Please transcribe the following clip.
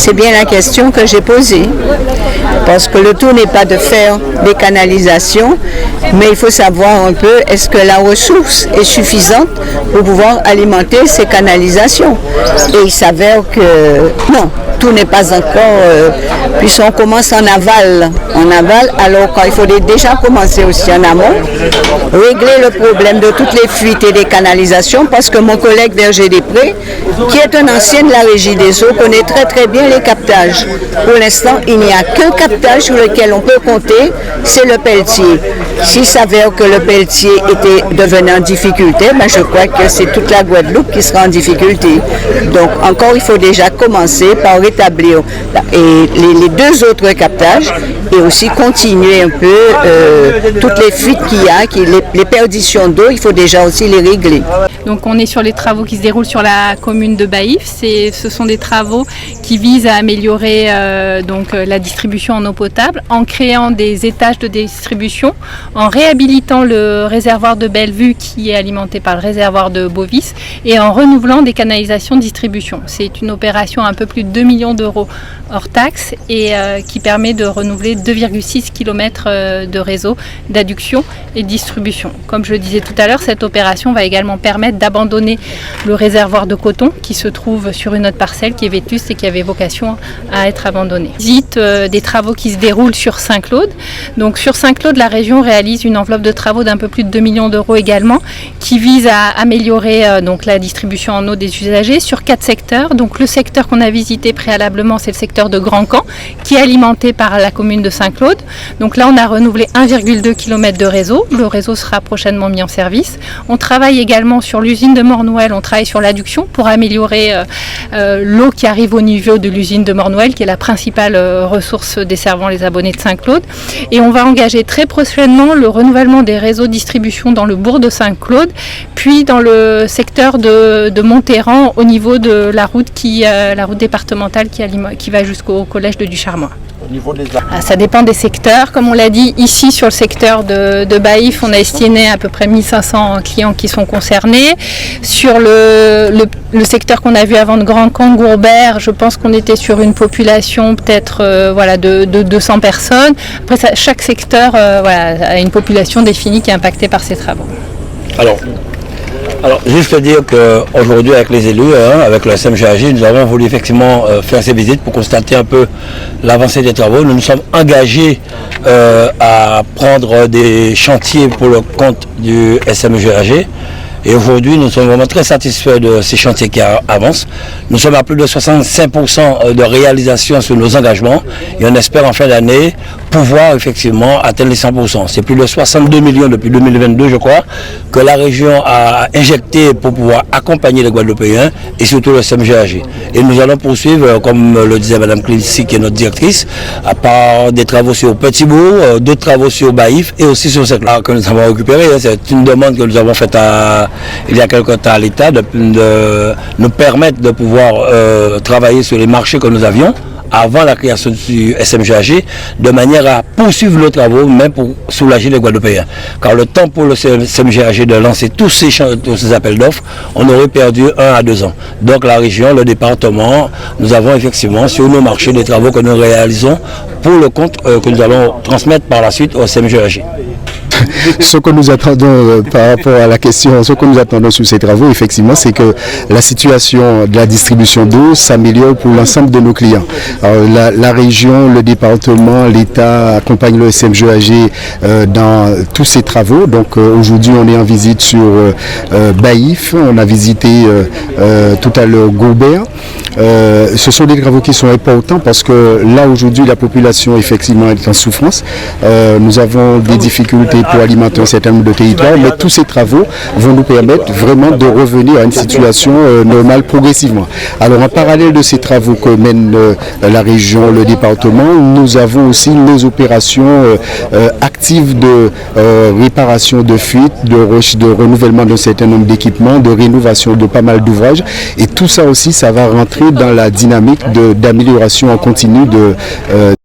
C'est bien la question que j'ai posée. Parce que le tout n'est pas de faire des canalisations, mais il faut savoir un peu est-ce que la ressource est suffisante pour pouvoir alimenter ces canalisations. Et il s'avère que non, tout n'est pas encore, puisqu'on commence en aval, alors qu'il faudrait déjà commencer aussi en amont, régler le problème de toutes les fuites et des canalisations, parce que mon collègue Berger-Després, qui est un ancien de la Régie des eaux, connaît très très bien les captages. Pour l'instant, il n'y a qu'un captage sur lequel on peut compter, c'est le Pelletier. S'il s'avère que le Pelletier était devenu en difficulté, ben je crois que c'est toute la Guadeloupe qui sera en difficulté. Donc encore, il faut déjà commencer par rétablir les deux autres captages et aussi continuer un peu toutes les fuites qu'il y a, les perditions d'eau, il faut déjà aussi les régler. Donc on est sur les travaux qui se déroulent sur la commune de Baïf. Ce sont des travaux qui visent à améliorer la distribution en eau potable en créant des étages de distribution, en réhabilitant le réservoir de Bellevue qui est alimenté par le réservoir de Bovis et en renouvelant des canalisations de distribution. C'est une opération à un peu plus de 2 millions d'euros hors taxe et qui permet de renouveler 2,6 km de réseau d'adduction et de distribution. Comme je le disais tout à l'heure, cette opération va également permettre d'abandonner le réservoir de coton qui se trouve sur une autre parcelle qui est vétuste et qui avait vocation à être abandonnée. Visite des travaux qui se déroulent sur Saint-Claude. Donc sur Saint-Claude, la région réalise une enveloppe de travaux d'un peu plus de 2 millions d'euros également qui vise à améliorer la distribution en eau des usagers sur 4 secteurs. Donc le secteur qu'on a visité préalablement, c'est le secteur de Grand Camp qui est alimenté par la commune de Saint-Claude. Donc là, on a renouvelé 1,2 km de réseau. Le réseau sera prochainement mis en service. On travaille également sur l'usine de Mornouel, on travaille sur l'adduction pour améliorer l'eau qui arrive au niveau de l'usine de Mornouel, qui est la principale ressource desservant les abonnés de Saint-Claude. Et on va engager très prochainement le renouvellement des réseaux de distribution dans le bourg de Saint-Claude, puis dans le secteur de Monterran au niveau de la route la route départementale qui va jusqu'au collège de Ducharmois. Ça dépend des secteurs. Comme on l'a dit, ici sur le secteur de Baïf, on a estimé à peu près 1500 clients qui sont concernés. Sur le secteur qu'on a vu avant de Grand Camp, Gourbert, je pense qu'on était sur une population peut-être de 200 personnes. Après, chaque secteur a une population définie qui est impactée par ces travaux. Alors, juste dire qu'aujourd'hui, avec les élus, avec le SMGAG, nous avons voulu effectivement faire ces visites pour constater un peu l'avancée des travaux. Nous nous sommes engagés à prendre des chantiers pour le compte du SMGAG. Et aujourd'hui, nous sommes vraiment très satisfaits de ces chantiers qui avancent. Nous sommes à plus de 65% de réalisation sur nos engagements et on espère en fin d'année pouvoir effectivement atteindre les 100%. C'est plus de 62 millions depuis 2022, je crois, que la région a injecté pour pouvoir accompagner les Guadeloupéens et surtout le SMGAG. Et nous allons poursuivre, comme le disait Mme Clissi, qui est notre directrice, à part des travaux sur Petit-Bourg, d'autres travaux sur Baïf et aussi sur cette là que nous avons récupéré. C'est une demande que nous avons faite il y a quelque temps à l'État de nous permettre de pouvoir travailler sur les marchés que nous avions avant la création du SMGAG, de manière à poursuivre nos travaux, même pour soulager les Guadeloupéens. Car le temps pour le SMGAG de lancer tous ces appels d'offres, on aurait perdu 1 à 2 ans. Donc la région, le département, nous avons effectivement sur nos marchés des travaux que nous réalisons pour le compte que nous allons transmettre par la suite au SMGAG. Ce que nous attendons par rapport à la question, ce que nous attendons sur ces travaux, effectivement, c'est que la situation de la distribution d'eau s'améliore pour l'ensemble de nos clients. Alors, la région, le département, l'État accompagne le SMGAG dans tous ces travaux. Donc aujourd'hui, on est en visite sur Baïf, on a visité tout à l'heure Gourbert. Ce sont des travaux qui sont importants parce que là aujourd'hui la population effectivement est en souffrance. Nous avons des difficultés pour alimenter un certain nombre de territoires, mais tous ces travaux vont nous permettre vraiment de revenir à une situation normale progressivement. Alors en parallèle de ces travaux que mène la région, le département, nous avons aussi nos opérations actives de réparation de fuites, de renouvellement d'un certain nombre d'équipements, de rénovation de pas mal d'ouvrages, et tout ça aussi, ça va rentrer dans la dynamique d'amélioration en continu de